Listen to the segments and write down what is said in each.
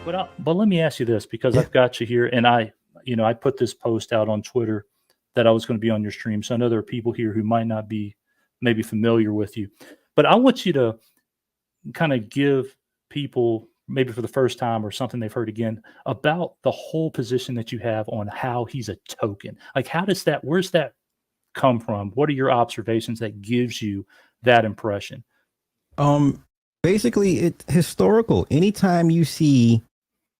But let me ask you this, because Yeah. I've got you here, and I put this post out on Twitter that I was going to be on your stream. So I know there are people here who might not be maybe familiar with you, but I want you to kind of give people maybe for the first time or something they've heard again about the whole position that you have on how he's a token. Like, where's that come from? What are your observations that gives you that impression? Um, Basically, it's historical. Anytime you see,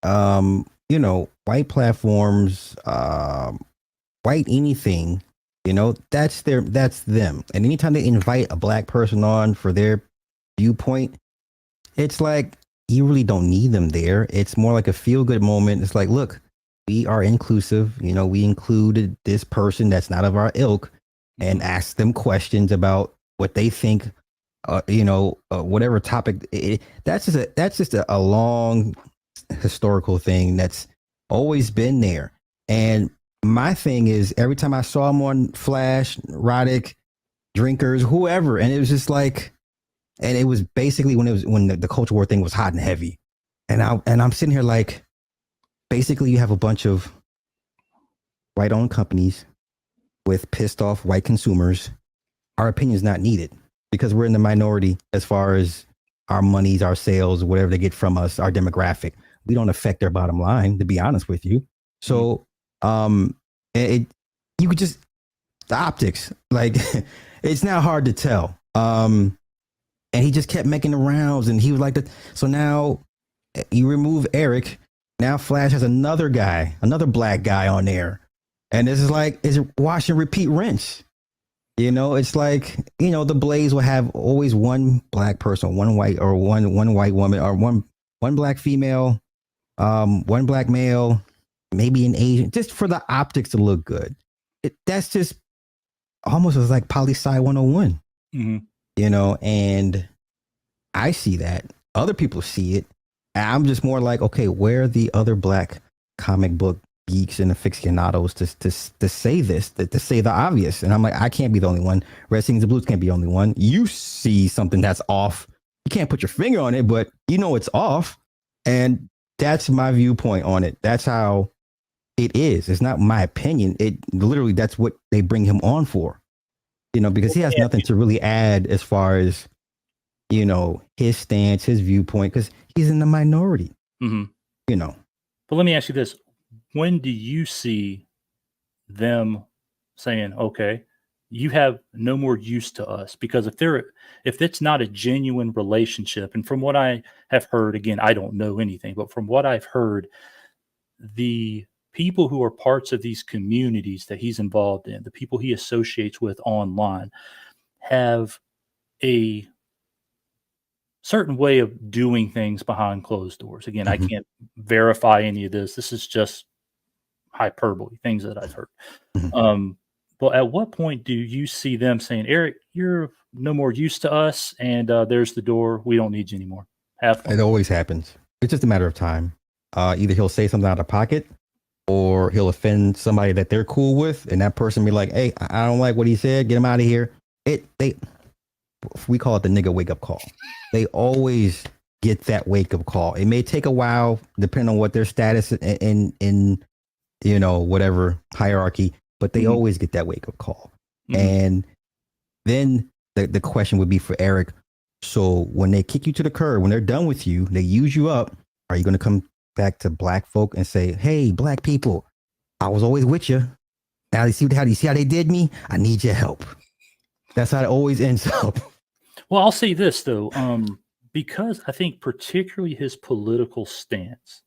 white platforms, white anything, that's them. And anytime they invite a black person on for their viewpoint, it's like you really don't need them there. It's more like a feel good moment. It's like, look, we are inclusive. We included this person that's not of our ilk and ask them questions about what they think. Whatever topic. That's just a long historical thing that's always been there. And my thing is, every time I saw him on Flash, Roddick, Drinkers, whoever, and it was just like, and it was basically when the culture war thing was hot and heavy, and I'm sitting here like, basically you have a bunch of white owned companies with pissed off white consumers. Our opinion is not needed because we're in the minority as far as our monies, our sales, whatever they get from us, our demographic. We don't affect their bottom line, to be honest with you. So, you could just, the optics, like, it's not hard to tell. And he just kept making the rounds, and he was like, so now you remove Eric. Now Flash has another black guy on there. And this is like, it's wash and repeat rinse. It's like, the Blaze will have always one black person, one white or one white woman, or one black female, one black male, maybe an Asian, just for the optics to look good. That's just almost was like poli sci 101, and I see that. Other people see it. And I'm just more like, okay, where are the other black comic book geeks and aficionados to say this, to say the obvious? And I'm like, I can't be the only one. Red Sings and Blues can't be the only one. You see something that's off. You can't put your finger on it, but it's off. And that's my viewpoint on it. That's how it is. It's not my opinion. It literally, that's what they bring him on for, because he has nothing to really add as far as, his stance, his viewpoint, because he's in the minority, But let me ask you this. When do you see them saying, okay, you have no more use to us? Because if it's not a genuine relationship, and from what I have heard, again, I don't know anything, but from what I've heard, the people who are parts of these communities that he's involved in, the people he associates with online, have a certain way of doing things behind closed doors. Again, I can't verify any of this. This is just hyperbole, things that I've heard. But at what point do you see them saying, Eric, you're no more use to us, and there's the door. We don't need you anymore. Have fun. It always happens. It's just a matter of time. Either he'll say something out of pocket, or he'll offend somebody that they're cool with, and that person be like, hey, I don't like what he said. Get him out of here. We call it the nigga wake up call. They always get that wake up call. It may take a while, depending on what their status in whatever hierarchy, but they always get that wake up call. And then the question would be for Eric. So when they kick you to the curb, when they're done with you, they use you up. Are you going to come back to black folk and say, hey, black people, I was always with you. Now you see how they did me? I need your help. That's how it always ends up. Well, I'll say this, though, because I think particularly his political stance,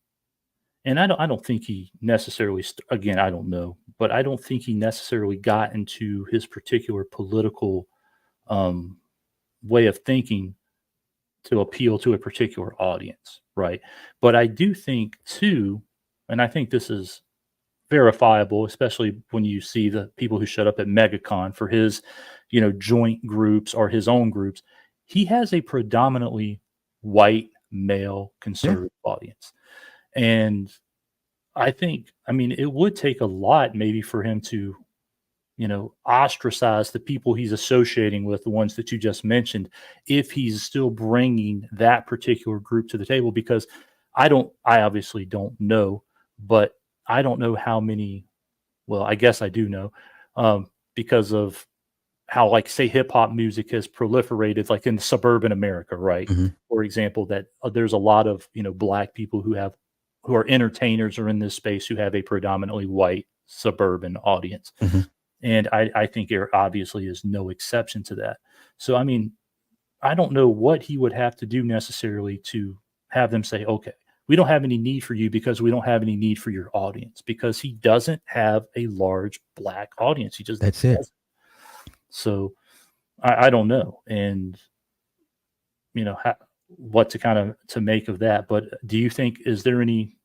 and I don't think he necessarily, again, I don't know, but I don't think he necessarily got into his particular political way of thinking to appeal to a particular audience, right? But I do think, too, and I think this is verifiable, especially when you see the people who showed up at MegaCon for his, joint groups or his own groups. He has a predominantly white male conservative audience. And I think, it would take a lot maybe for him to, ostracize the people he's associating with, the ones that you just mentioned, if he's still bringing that particular group to the table. Because I obviously don't know, but I don't know how many. Well, I guess I do know, because of how, like, say, hip hop music has proliferated, like in suburban America, right? Mhm. For example, that there's a lot of black people who are entertainers or in this space who have a predominantly white suburban audience, Mhm. and I think there obviously is no exception to that. So I mean, I don't know what he would have to do necessarily to have them say, okay, we don't have any need for you because we don't have any need for your audience, because he doesn't have a large black audience. He just That's it. doesn't. So I don't know. And, what to kind of to make of that. But do you think, is there any,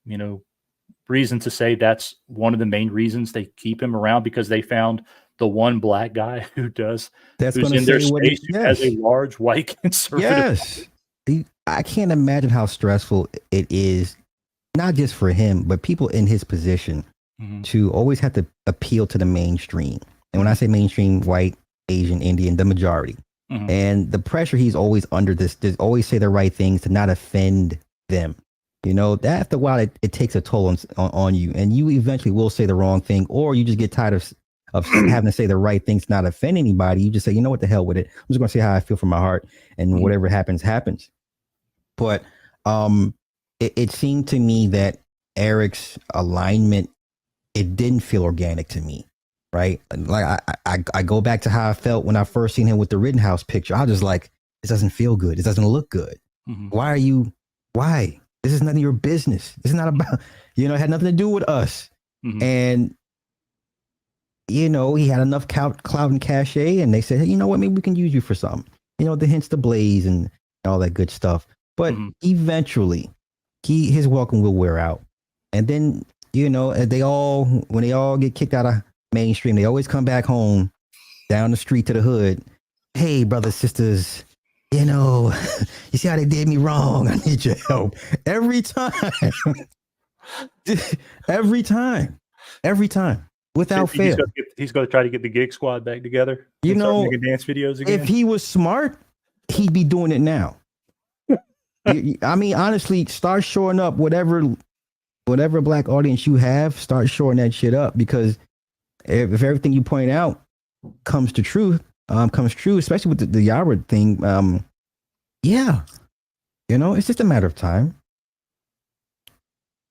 you know, reason to say that's one of the main reasons they keep him around, because they found the one black guy That's who's gonna in their say what space he. who has a Yes. large white conservative. Yes. I can't imagine how stressful it is, not just for him, but people in his position Mhm, to always have to appeal to the mainstream. And when I mhm, say mainstream, white, Asian, Indian, the majority. mhm, And the pressure he's always under, this to always say the right things, to not offend them. That after a while, it takes a toll on you. And you eventually will say the wrong thing, or you just get tired of having to say the right things, not offend anybody. You just say, you know what, the hell with it. I'm just going to say how I feel from my heart, and mhm, whatever happens, happens. But um, it seemed to me that Eric's alignment, it didn't feel organic to me, right? Like I go back to how I felt when I first seen him with the Rittenhouse picture. I was just like, this doesn't feel good. This doesn't look good. mhm, Why are you? Why? This is none of your business. This is not about. It had nothing to do with us. mhm, And he had enough clout and cachet, and they said, hey, you know what? Maybe we can use you for something. The hints to Blaze and all that good stuff. But mhm, eventually, his welcome will wear out, and then when they all get kicked out of mainstream, they always come back home down the street to the hood. Hey, brothers, sisters, you see how they did me wrong? I need your help every time, every time, without He's fail. gonna try to get the Gig Squad back together You and start know, making dance videos if again. he was smart, he'd be doing it now. I mean, honestly, start showing up whatever black audience you have. Start showing that shit up, because if everything you point out comes true, especially with the Yara thing. Yeah, it's just a matter of time.